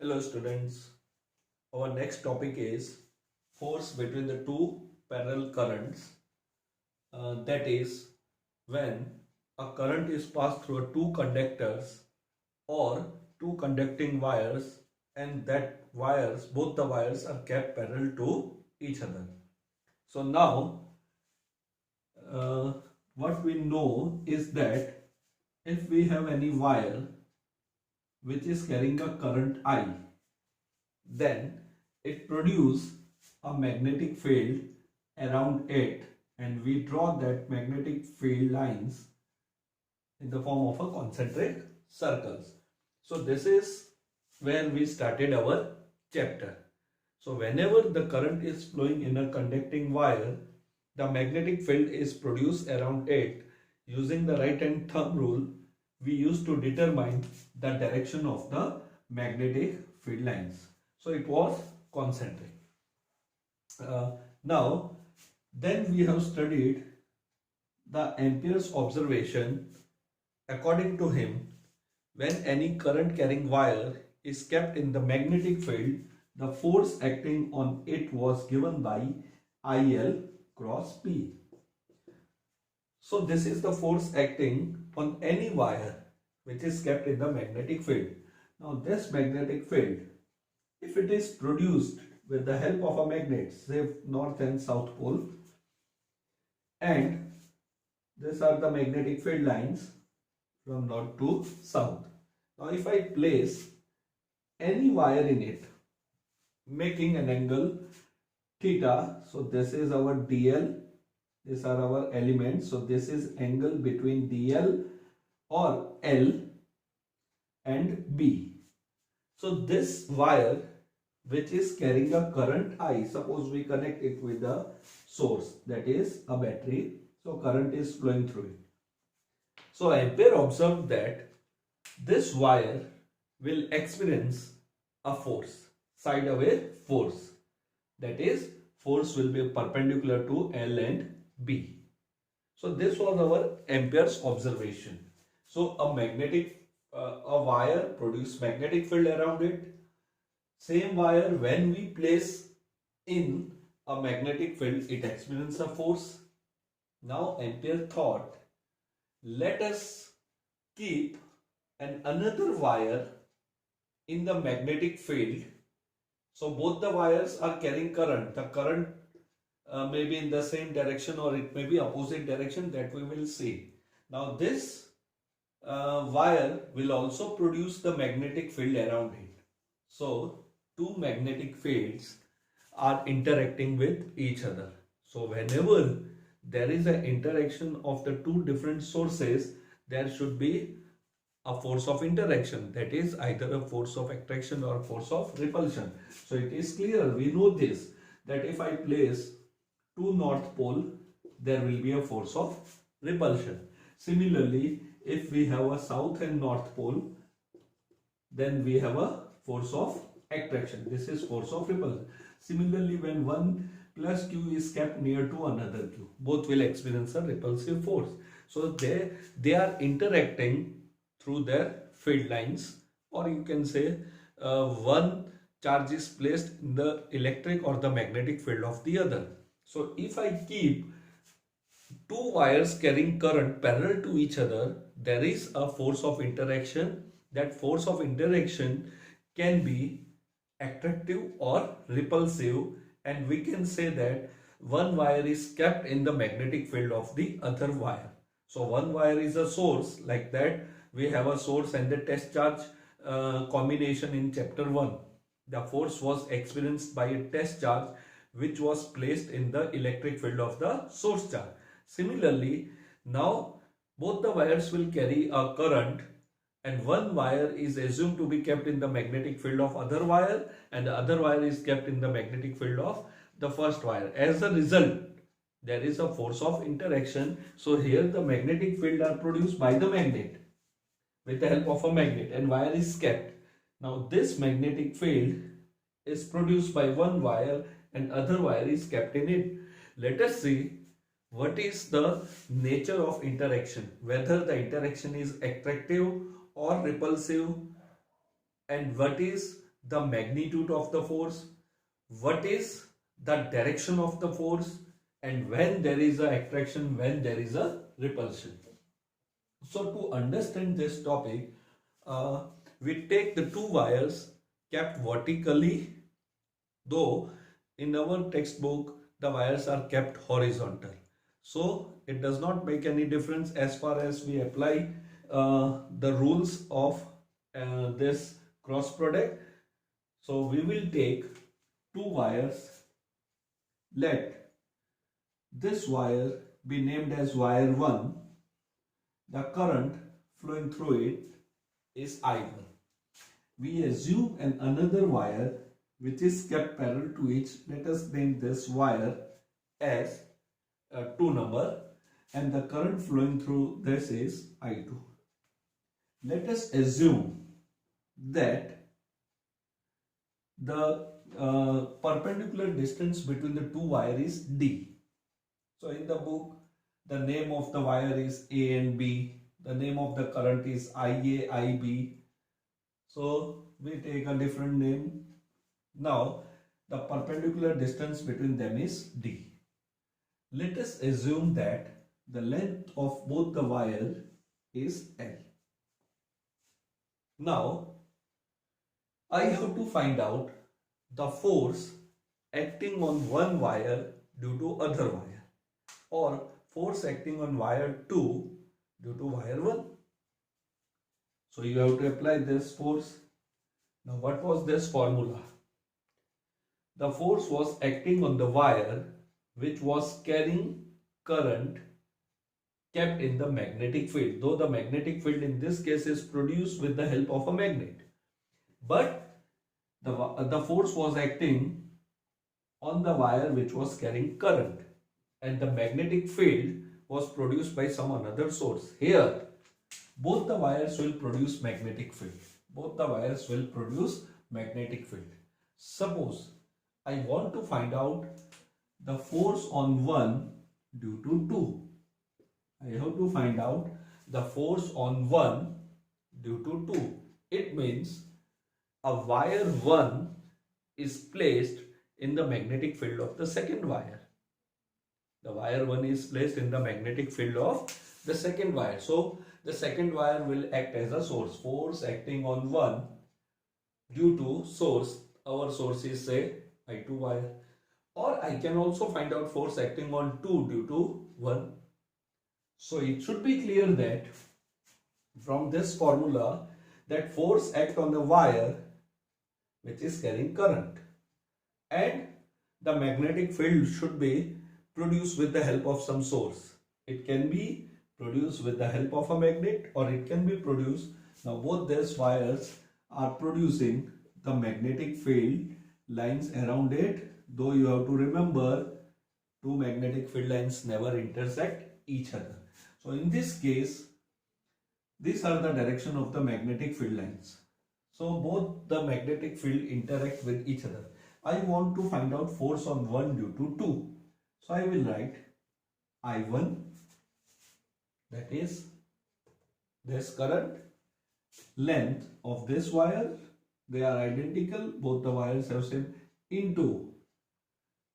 Hello students, our next topic is force between the two parallel currents. That is when a current is passed through two conductors or two conducting wires, and that both the wires are kept parallel to each other. So now uh, what we know is that if we have any wire which is carrying a current I, then it produces a magnetic field around it, and we draw that magnetic field lines in the form of a concentric circles. So this is where we started our chapter. So whenever the current is flowing in a conducting wire, the magnetic field is produced around it. Using the right hand thumb rule, we used to determine the direction of the magnetic field lines. So it was concentric. Now, then we have studied the Ampere's observation. According to him, when any current carrying wire is kept in the magnetic field, the force acting on it was given by IL cross P. So this is the force acting on any wire which is kept in the magnetic field. Now this magnetic field, if it is produced with the help of a magnet, say north and south pole, and these are the magnetic field lines from north to south. Now if I place any wire in it making an angle theta, so this is our DL, these are our elements, so this is angle between DL or L and B. So this wire which is carrying a current I, suppose we connect it with the source, that is a battery, so current is flowing through it. So Ampere observed that this wire will experience a force, side away force, that is force will be perpendicular to L and B. So this was our Ampere's observation. So a wire produces magnetic field around it. Same wire, when we place in a magnetic field, it experiences a force. Now Ampere thought, let us keep another wire in the magnetic field. So both the wires are carrying current. The current may be in the same direction or it may be opposite direction, that we will see. Now this wire will also produce the magnetic field around it. So two magnetic fields are interacting with each other. So whenever there is an interaction of the two different sources, there should be a force of interaction, that is either a force of attraction or force of repulsion. So it is clear, we know this, that if I place two north pole, there will be a force of repulsion. Similarly, if we have a south and north pole, then we have a force of attraction. This is force of repulsion. Similarly, when one plus q is kept near to another q, both will experience a repulsive force. So they are interacting through their field lines, or you can say one charge is placed in the electric or the magnetic field of the other. So if I keep two wires carrying current parallel to each other, there is a force of interaction. That force of interaction can be attractive or repulsive, and we can say that one wire is kept in the magnetic field of the other wire. So one wire is a source, like that we have a source and the test charge combination in chapter 1. The force was experienced by a test charge which was placed in the electric field of the source charge. Similarly, now both the wires will carry a current, and one wire is assumed to be kept in the magnetic field of other wire, and the other wire is kept in the magnetic field of the first wire. As a result, there is a force of interaction. So here the magnetic field are produced by the magnet with the help of a magnet, and wire is kept. Now this magnetic field is produced by one wire and other wire is kept in it. Let us see what is the nature of interaction, whether the interaction is attractive or repulsive, and what is the magnitude of the force, what is the direction of the force, and when there is a attraction, when there is a repulsion. So to understand this topic, we take the two wires kept vertically, though in our textbook the wires are kept horizontal. So it does not make any difference as far as we apply the rules of this cross product. So we will take two wires. Let this wire be named as wire 1. The current flowing through it is I1. We assume another wire which is kept parallel to each. Let us name this wire as 2 number, and the current flowing through this is I2. Let us assume that the perpendicular distance between the two wires is D. So in the book, the name of the wire is A and B. The name of the current is IA, IB. So we take a different name. Now the perpendicular distance between them is D. Let us assume that the length of both the wire is L. Now I have to find out the force acting on one wire due to other wire, or force acting on wire 2 due to wire 1. So you have to apply this force. Now what was this formula? The force was acting on the wire which was carrying current kept in the magnetic field, though the magnetic field in this case is produced with the help of a magnet. But the force was acting on the wire which was carrying current, and the magnetic field was produced by some another source. Here, both the wires will produce magnetic field. Both the wires will produce magnetic field. Suppose I want to find out the force on 1 due to 2. I have to find out the force on 1 due to 2. It means a wire 1 is placed in the magnetic field of the second wire. The wire 1 is placed in the magnetic field of the second wire. So the second wire will act as a source. Force acting on 1 due to source. Our source is, say, I2 wire. Or I can also find out force acting on 2 due to 1. So it should be clear that from this formula that force acts on the wire which is carrying current, and the magnetic field should be produced with the help of some source. It can be produced with the help of a magnet, or it can be produced. Now both these wires are producing the magnetic field lines around it, though you have to remember two magnetic field lines never intersect each other. So in this case, these are the direction of the magnetic field lines. So both the magnetic field interact with each other. I want to find out force on 1 due to 2. So I will write I1, that is this current, length of this wire, they are identical, both the wires have same, into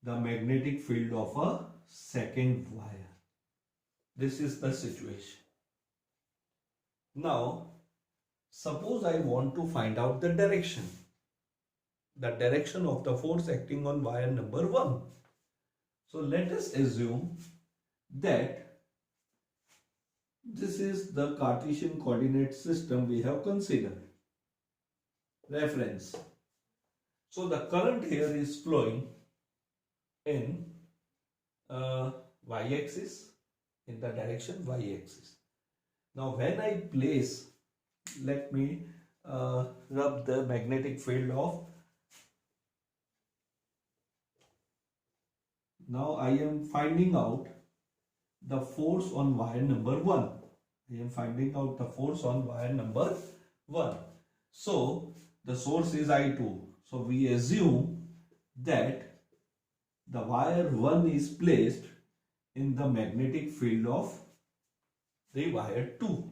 the magnetic field of a second wire. This is the situation. Now suppose I want to find out the direction of the force acting on wire number 1. So let us assume that this is the Cartesian coordinate system we have considered. Reference. So the current here is flowing in y-axis, in the direction y-axis. Now when I place, let me rub the magnetic field off. Now I am finding out the force on wire number 1. I am finding out the force on wire number 1. So the source is I2. So we assume that the wire 1 is placed in the magnetic field of the wire 2.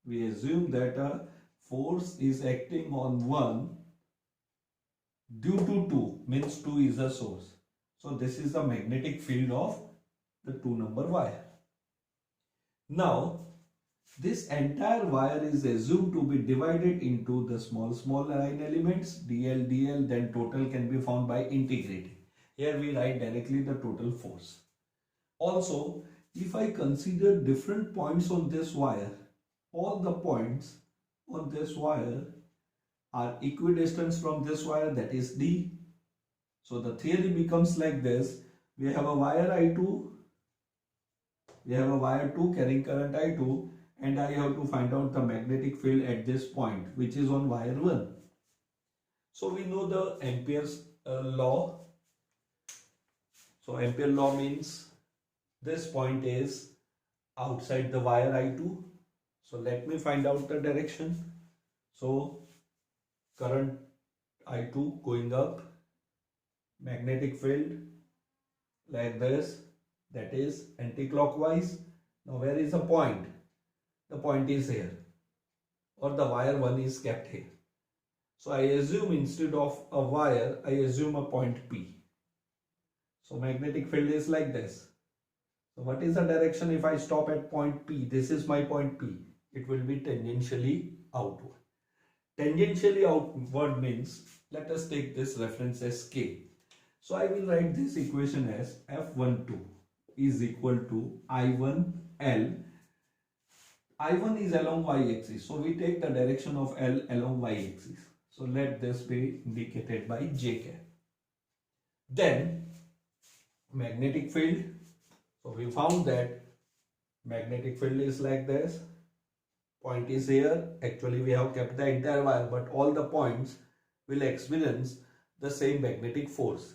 We assume that a force is acting on 1 due to 2 means 2 is a source. So this is the magnetic field of the 2 number wire. Now this entire wire is assumed to be divided into the small line elements dl, then total can be found by integrating. Here we write directly the total force. Also, if I consider different points on this wire, all the points on this wire are equidistant from this wire, that is D. So the theory becomes like this. We have a wire I2, we have a wire 2 carrying current I2, and I have to find out the magnetic field at this point, which is on wire 1. So we know the Ampere's law. So Ampere law means this point is outside the wire I2. So let me find out the direction. So current I2 going up, magnetic field like this, that is anti-clockwise. Now where is the point? The point is here, or the wire 1 is kept here. So I assume instead of a wire, I assume a point P. So magnetic field is like this. So what is the direction if I stop at point P? This is my point P. It will be tangentially outward. Tangentially outward means, let us take this reference as K. So I will write this equation as F12 is equal to I1L. I1 is along y-axis. So we take the direction of L along y-axis. So let this be indicated by J cap. Then magnetic field. So we found that magnetic field is like this. Point is here. Actually we have kept the entire wire, but all the points will experience the same magnetic force.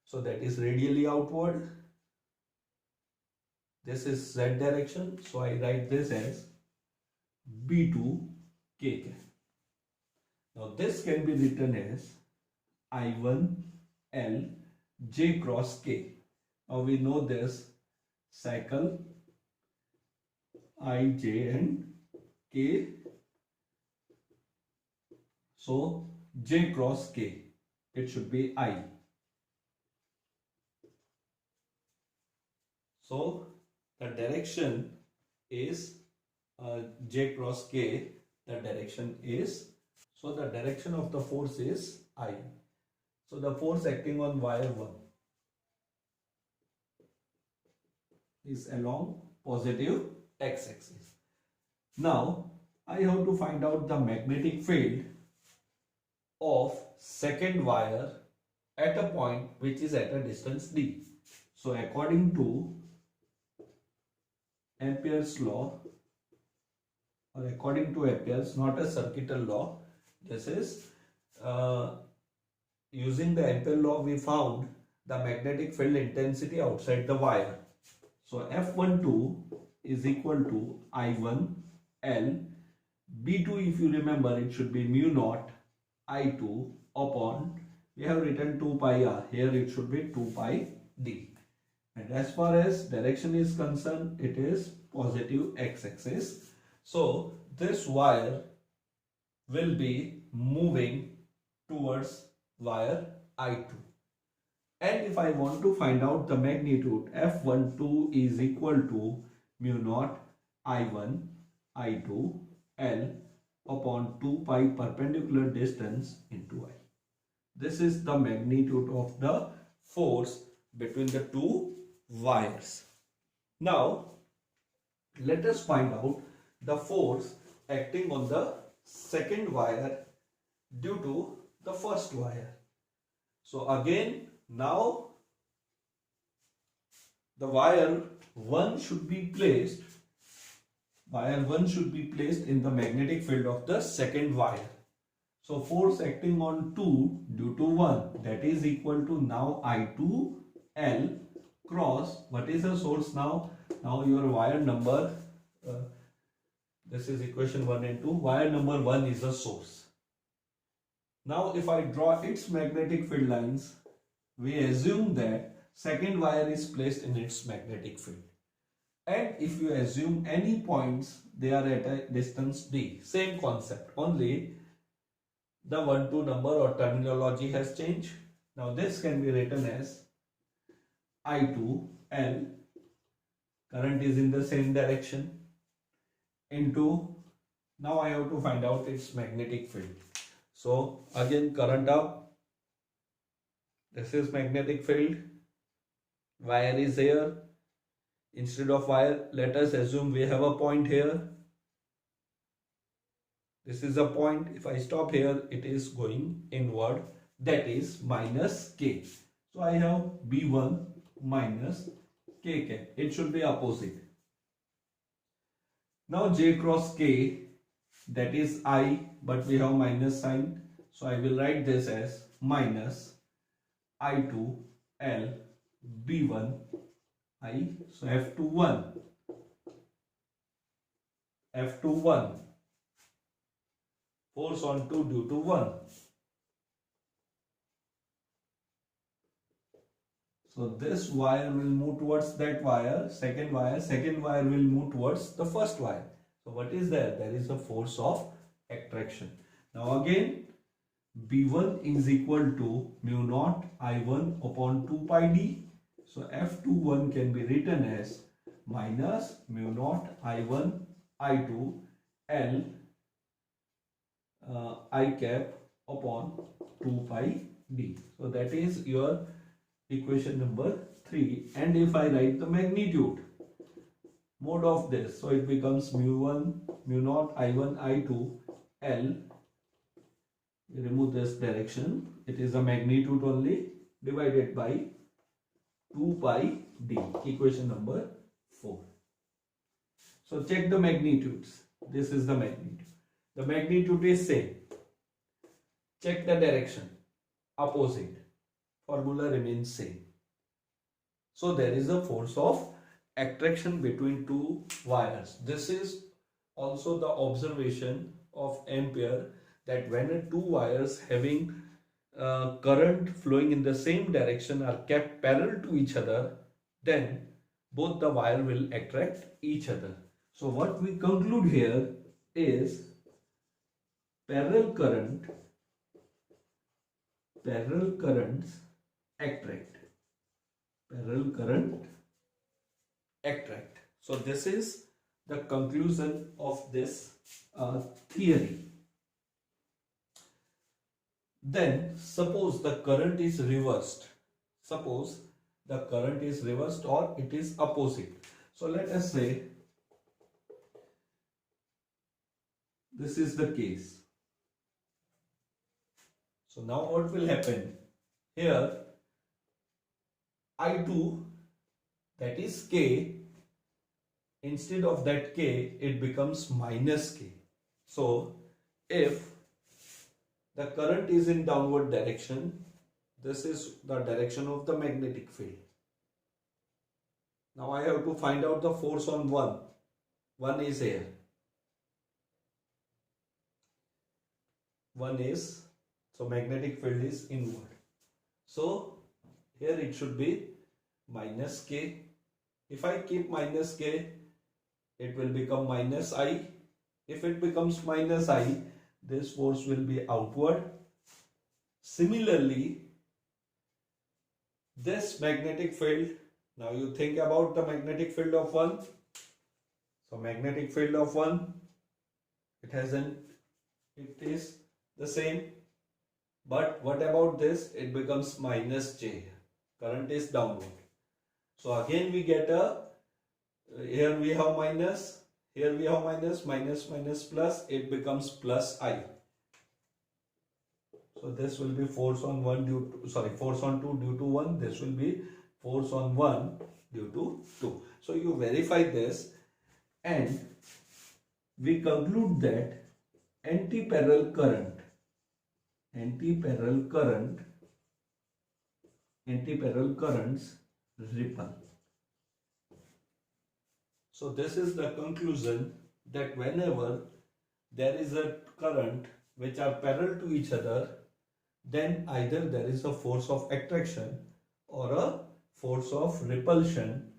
So that is radially outward. This is Z direction. So I write this as B2 K cap. Now this can be written as I1 L J cross K. Now we know this cycle I, J and K. So J cross K, it should be I. So the direction is J cross K, the direction is, so the direction of the force is I. So the force acting on wire 1 is along positive x-axis. Now I have to find out the magnetic field of second wire at a point which is at a distance D. So according to Ampere's law, or according to Ampere's, not a circuital law, this is using the Ampere law, we found the magnetic field intensity outside the wire. So F12 is equal to I1 L. B2, if you remember, it should be mu naught I2 upon, we have written 2 pi r, here it should be 2 pi d. And as far as direction is concerned, it is positive x-axis. So this wire will be moving towards wire I2. And if I want to find out the magnitude, F12 is equal to mu naught I1 I2 L upon 2 pi perpendicular distance into I. This is the magnitude of the force between the two wires. Now let us find out the force acting on the second wire due to the first wire. So again, now the wire 1 should be placed in the magnetic field of the second wire. So force acting on 2 due to 1, that is equal to now I2 L cross, what is the source now? Now your wire number, this is equation 1 and 2, wire number 1 is the source. Now if I draw its magnetic field lines, we assume that second wire is placed in its magnetic field. And if you assume any points, they are at a distance D. Same concept, only the 1-2 number or terminology has changed. Now this can be written as I2 L, current is in the same direction, into, now I have to find out its magnetic field. So again, current up, this is magnetic field, wire is here. Instead of wire, let us assume we have a point here. This is a point. If I stop here, it is going inward, that is minus K. So I have B1 minus K. It should be opposite. Now J cross K, that is I, but we have minus sign. So I will write this as minus I2 L B1 I. So F21. F21. Force on 2 due to 1. So this wire will move towards that wire, second wire will move towards the first wire. So what is there? There is a force of attraction. Now again, B1 is equal to mu naught I1 upon 2 pi d. So F21 can be written as minus mu naught I1 I2 L I cap upon 2 pi d. So that is your equation number 3. And if I write the magnitude mode of this, so it becomes mu naught I1 I2 L. We remove this direction, it is a magnitude only, divided by 2 pi d, equation number 4. So check the magnitudes. This is the magnitude. The magnitude is same. Check the direction, opposite. Formula remains same. So there is a force of attraction between two wires. This is also the observation of Ampere, that when two wires having current flowing in the same direction are kept parallel to each other, then both the wire will attract each other. So what we conclude here is parallel currents attract. Parallel current attract. So this is the conclusion of this theory. Then suppose the current is reversed. Suppose the current is reversed or it is opposite. So let us say this is the case. So now what will happen? Here I2, that is K, instead of that K it becomes minus K. So if the current is in downward direction, this is the direction of the magnetic field. Now I have to find out the force on 1. 1 is here. 1 is, so magnetic field is inward. So here it should be minus K. If I keep minus K, it will become minus I. If it becomes minus I, this force will be outward. Similarly, this magnetic field, now you think about the magnetic field of 1. So magnetic field of 1, it is the same. But what about this? It becomes minus J. Current is downward. So again we get here we have minus, here we have minus, minus plus, it becomes plus I. So this will be force on 1 due to, force on 2 due to 1. This will be force on 1 due to 2. So you verify this and we conclude that anti-parallel currents ripple. So this is the conclusion, that whenever there is a current which are parallel to each other, then either there is a force of attraction or a force of repulsion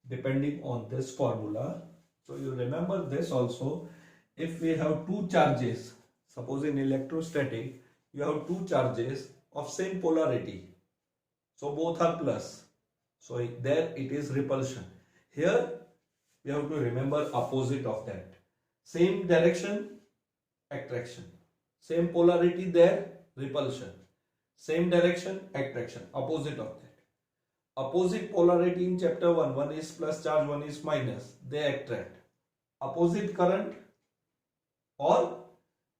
depending on this formula. So you remember this also. If we have two charges, suppose in electrostatic you have two charges of same polarity. So both are plus. So there it is repulsion. Here we have to remember opposite of that. Same direction, attraction. Same polarity there, repulsion. Same direction, attraction. Opposite of that. Opposite polarity in chapter 1, one is plus charge, one is minus. They attract. Opposite current or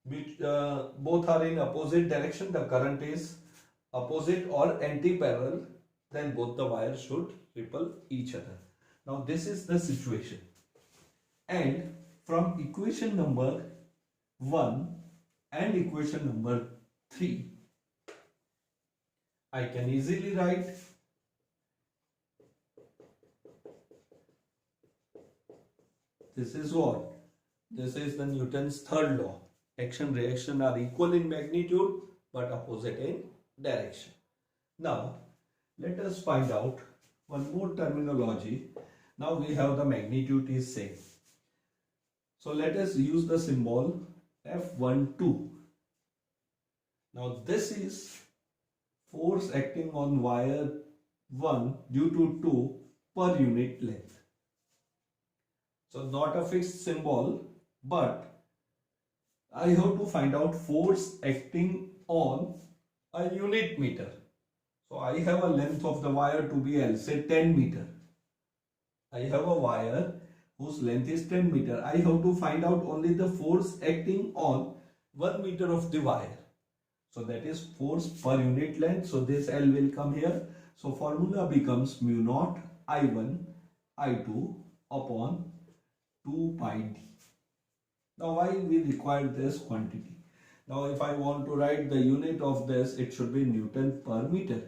which both are in opposite direction, the current is opposite or anti-parallel, then both the wires should repel each other. Now this is the situation. And from equation number 1 and equation number 3, I can easily write this is what? This is the Newton's third law. Action reaction are equal in magnitude but opposite in direction. Now let us find out one more terminology. Now we have the magnitude is same. So let us use the symbol F12. Now this is force acting on wire 1 due to 2 per unit length. So not a fixed symbol, but I have to find out force acting on a unit meter. So I have a length of the wire to be L, say 10 meter. I have a wire whose length is 10 meter. I have to find out only the force acting on 1 meter of the wire. So that is force per unit length. So this L will come here. So formula becomes mu naught I1 I2 upon 2 pi d. Now why we require this quantity? Now if I want to write the unit of this, it should be Newton per meter.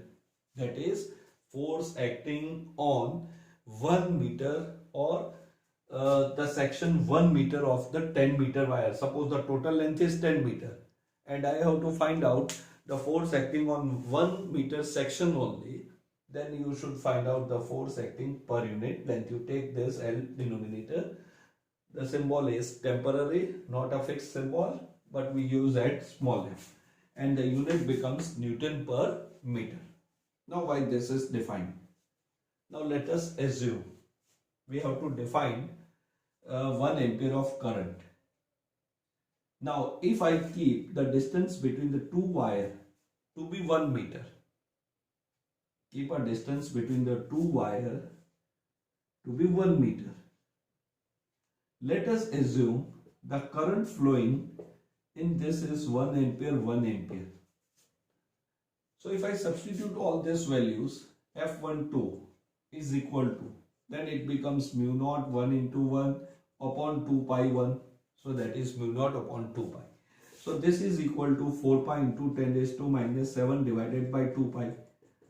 That is force acting on 1 meter or the section 1 meter of the 10 meter wire. Suppose the total length is 10 meter and I have to find out the force acting on 1 meter section only. Then you should find out the force acting per unit length. You take this L denominator. The symbol is temporary, not a fixed symbol, but we use at small f. And the unit becomes Newton per meter. Now why this is defined? Now let us assume we have to define 1 ampere of current. Now if I keep the distance between the two wires to be 1 meter, keep a distance between the two wires to be 1 meter. Let us assume the current flowing in this is 1 ampere, 1 ampere. So if I substitute all these values, F12 is equal to, then it becomes mu naught 1 into 1 upon 2 pi 1. So that is mu naught upon 2 pi. So this is equal to 4 pi into 10 raised to minus 7 divided by 2 pi.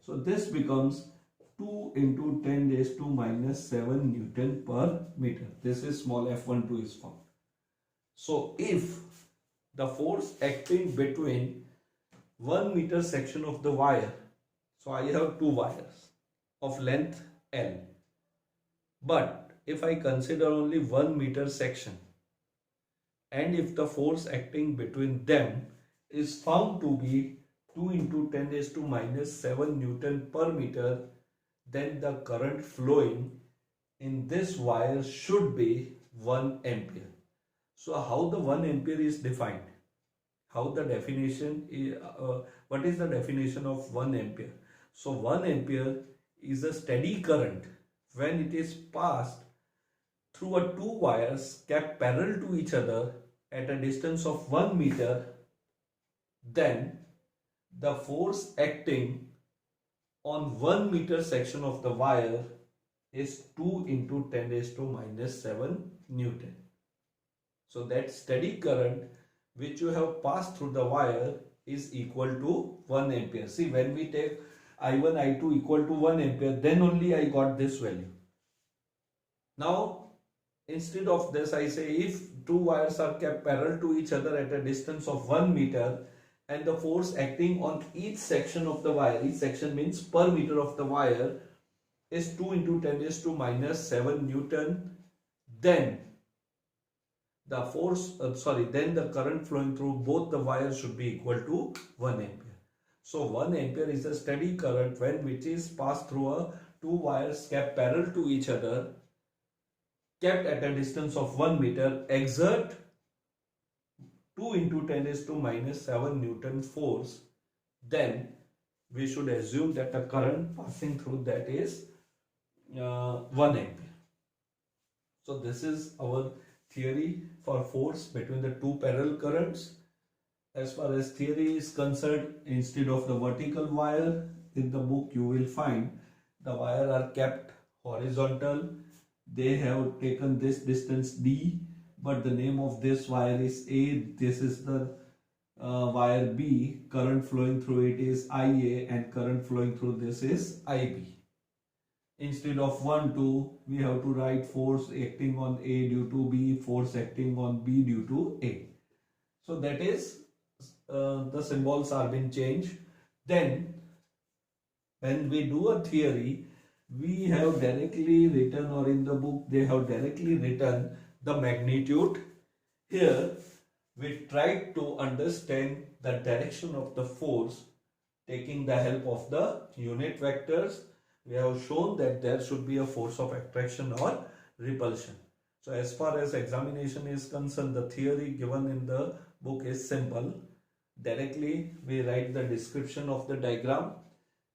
So this becomes 2 into 10 raised to minus 7 Newton per meter. This is small f12 is found. So if the force acting between 1 meter section of the wire, so I have two wires of length L, but if I consider only 1 meter section and if the force acting between them is found to be 2 into 10 raised to minus 7 Newton per meter, then the current flowing in this wire should be 1 ampere. So how the 1 ampere is defined? How the definition is, what is the definition of 1 ampere? So 1 ampere is a steady current when it is passed through a two wires kept parallel to each other at a distance of 1 meter. Then the force acting on 1 meter section of the wire is 2 into 10 raised to minus 7 Newton. So that steady current which you have passed through the wire is equal to 1 ampere. See, when we take I1, I2 equal to 1 ampere, then only I got this value. Now, instead of this, I say if two wires are kept parallel to each other at a distance of 1 meter and the force acting on each section of the wire, each section means per meter of the wire, is 2 into 10 raised to minus 7 Newton, then the then the current flowing through both the wires should be equal to 1 ampere. So 1 ampere is a steady current which is passed through a two wires kept parallel to each other, kept at a distance of 1 meter, exert 2 into 10 is to minus 7 Newton force. Then we should assume that the current passing through that is 1 ampere. So this is our theory for force between the two parallel currents. As far as theory is concerned, instead of the vertical wire in the book, you will find the wire are kept horizontal. They have taken this distance D, but the name of this wire is A. This is the wire B. Current flowing through it is IA, and current flowing through this is IB. Instead of 1, 2, we have to write force acting on A due to B, force acting on B due to A. So that is, the symbols are being changed. Then, when we do a theory, we have directly written, or in the book they have directly written the magnitude. Here, we tried to understand the direction of the force taking the help of the unit vectors. We have shown that there should be a force of attraction or repulsion. So as far as examination is concerned, the theory given in the book is simple. Directly we write the description of the diagram,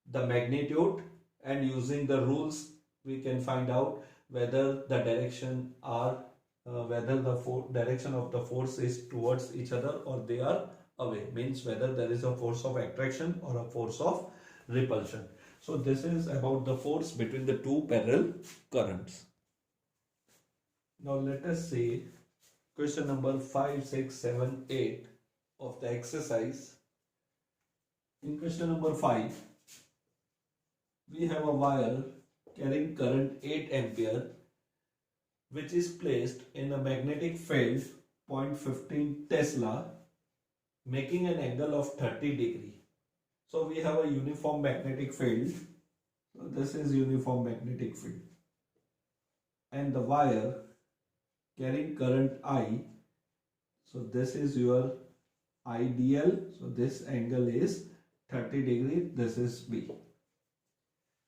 the magnitude, and using the rules we can find out whether the direction are whether the direction of the force is towards each other or they are away, means whether there is a force of attraction or a force of repulsion. So this is about the force between the two parallel currents. Now let us see question number 5, 6, 7, 8 of the exercise. In question number 5, we have a wire carrying current 8 ampere which is placed in a magnetic field 0.15 Tesla, making an angle of 30 degree. So we have a uniform magnetic field. So this is uniform magnetic field. And the wire carrying current I. So this is your IDL. So this angle is 30 degree. This is B.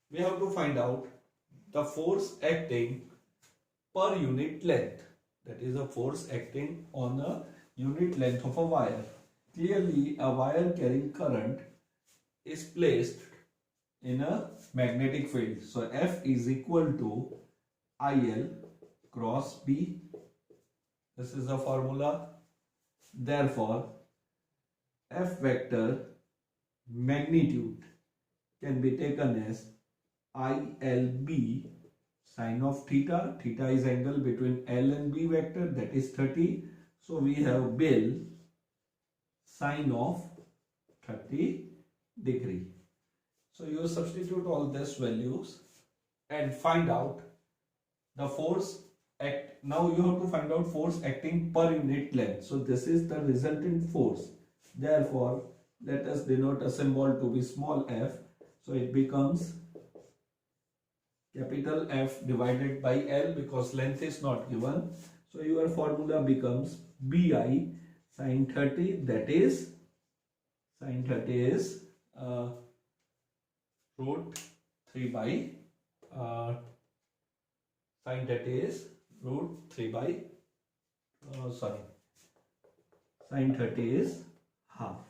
We have to find out the force acting per unit length. That is a force acting on a unit length of a wire. Clearly, a wire carrying current is placed in a magnetic field. So F is equal to IL cross B. This is the formula. Therefore, F vector magnitude can be taken as ILB sine of theta. Theta is angle between L and B vector, that is 30. So we have Bill sine of 30 degree. So you substitute all these values and find out the force act. Now you have to find out force acting per unit length. So this is the resultant force. Therefore, let us denote a symbol to be small f. So it becomes capital F divided by L because length is not given. So your formula becomes BI sine 30, that is sine 30 is root 3 by sine 30 is root 3 by sine 30 is half.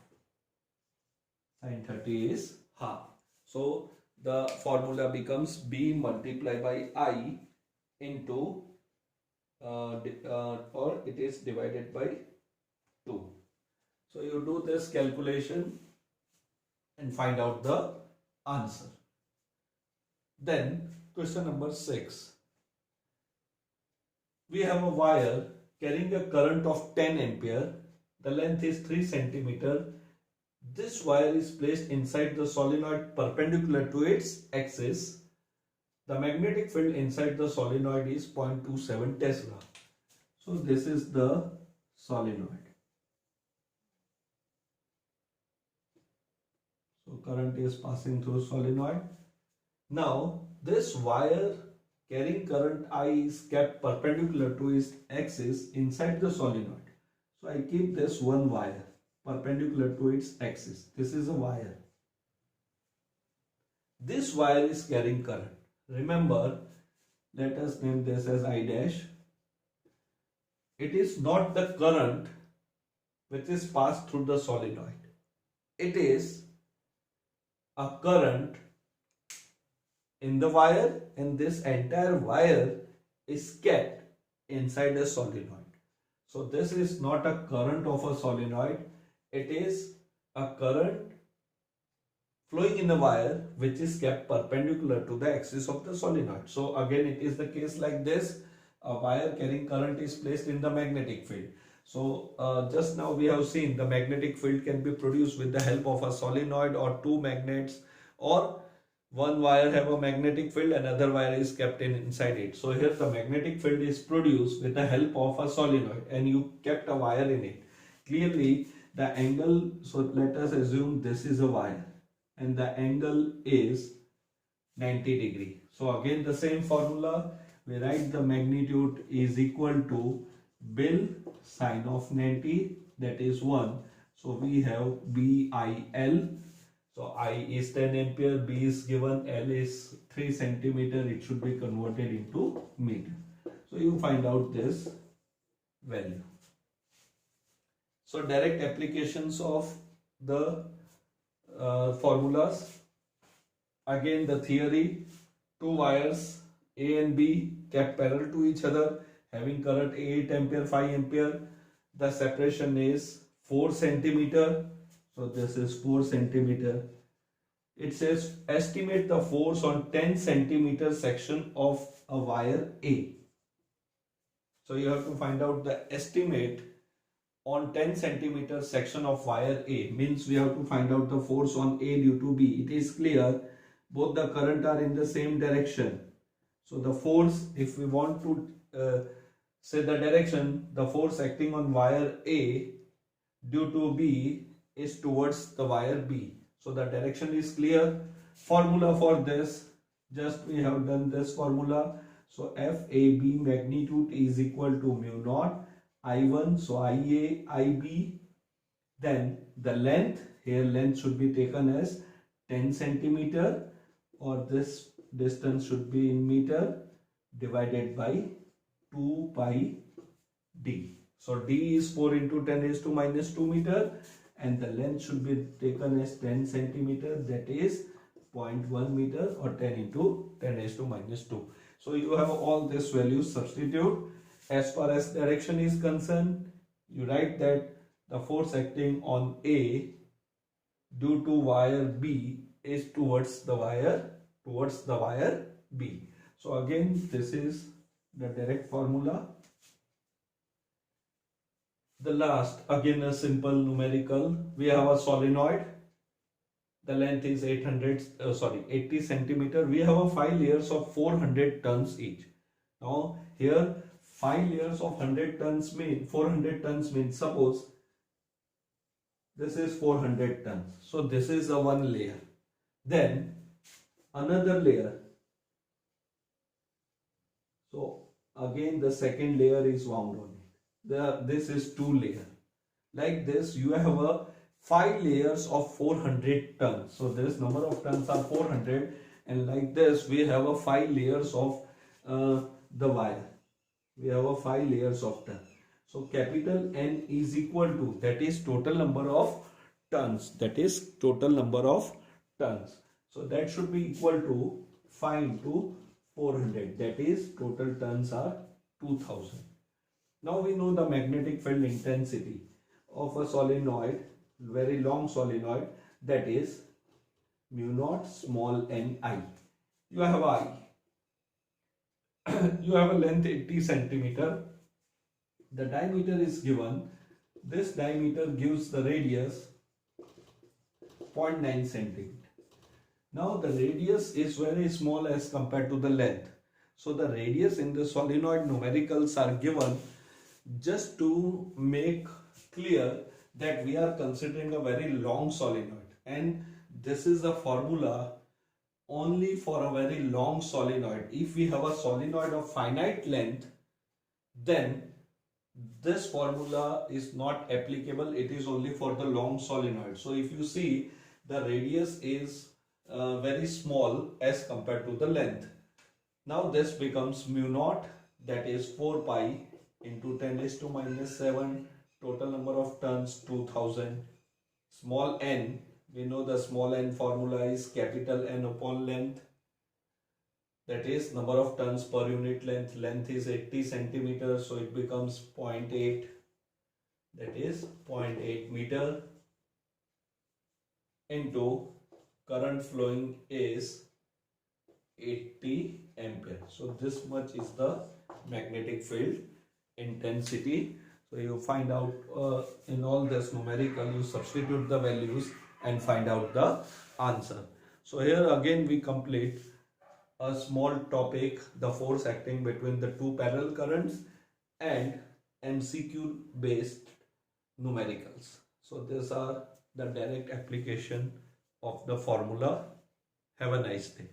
Sine 30 is half. So the formula becomes B multiplied by I into or it is divided by 2. So you do this calculation and find out the answer. Then question number 6. We have a wire carrying a current of 10 ampere. The length is 3 centimeter. This wire is placed inside the solenoid perpendicular to its axis. The magnetic field inside the solenoid is 0.27 Tesla. So this is the solenoid. So current is passing through solenoid. Now this wire carrying current I is kept perpendicular to its axis inside the solenoid. So I keep this one wire perpendicular to its axis. This is a wire. This wire is carrying current. Remember, let us name this as I dash. It is not the current which is passed through the solenoid. It is a current in the wire, and this entire wire is kept inside a solenoid. So this is not a current of a solenoid. It is a current flowing in the wire which is kept perpendicular to the axis of the solenoid. So again, it is the case like this. A wire carrying current is placed in the magnetic field. So just now we have seen the magnetic field can be produced with the help of a solenoid or two magnets, or one wire have a magnetic field, another wire is kept inside it. So here the magnetic field is produced with the help of a solenoid, and you kept a wire in it. Clearly the angle, so let us assume this is a wire and the angle is 90 degree. So again the same formula, we write the magnitude is equal to Bill sine of 90, that is 1. So we have BIL. So I is 10 ampere, B is given, L is 3 centimeter. It should be converted into meter. So you find out this value. So direct applications of the formulas. Again the theory, two wires A and B kept parallel to each other, having current 8 ampere, 5 ampere. The separation is 4 centimeter. So this is 4 centimeter. It says estimate the force on 10 centimeter section of a wire A. So you have to find out the estimate on 10 centimeter section of wire A. Means we have to find out the force on A due to B. It is clear both the current are in the same direction. So the force, if we want to say the direction, the force acting on wire A due to B is towards the wire B. So the direction is clear. Formula for this, just we have done this formula. So FAB magnitude is equal to mu naught I1, so IA, IB. Then the length, here length should be taken as 10 centimeter, or this distance should be in meter, divided by 2 pi d. So d is 4 into 10 raised to minus 2 meter, and the length should be taken as 10 centimeter, that is 0.1 meter, or 10 into 10 raised to minus 2. So you have all these values, substitute. As far as direction is concerned, you write that the force acting on A due to wire B is towards the wire B. So again, this is the direct formula. The last, again a simple numerical. We have a solenoid. The length is 80 centimeter. We have a 5 layers of 400 tons each. Now here 5 layers of 100 tons mean 400 tons means, suppose this is 400 tons. So this is the one layer. Then another layer. So again the second layer is wound on it. This is 2 layer. Like this you have a 5 layers of 400 tons. So this number of tons are 400, and like this we have a 5 layers of the wire. We have a 5 layers of ton. So capital N is equal to, that is total number of tons. That is total number of tons. So that should be equal to 5 into 400. That is total tons are 2000. Now we know the magnetic field intensity of a solenoid, very long solenoid, that is mu naught small n I. You have I. You have a length 80 centimeter. The diameter is given. This diameter gives the radius 0.9 centimeter. Now the radius is very small as compared to the length. So the radius in the solenoid numericals are given just to make clear that we are considering a very long solenoid, and this is the formula only for a very long solenoid. If we have a solenoid of finite length, then this formula is not applicable. It is only for the long solenoid. So if you see, the radius is very small as compared to the length. Now this becomes mu naught, that is 4 pi into 10 raised to minus 7. Total number of turns 2000. Small n, we know the small n formula is capital N upon length. That is number of turns per unit length. Length is 80 centimeters, so it becomes 0.8. That is 0.8 meter into current flowing is 80 ampere. So this much is the magnetic field intensity. So you find out in all this numerical, you substitute the values and find out the answer. So here again we complete a small topic, the force acting between the two parallel currents and MCQ based numericals. So these are the direct application of the formula. Have a nice day.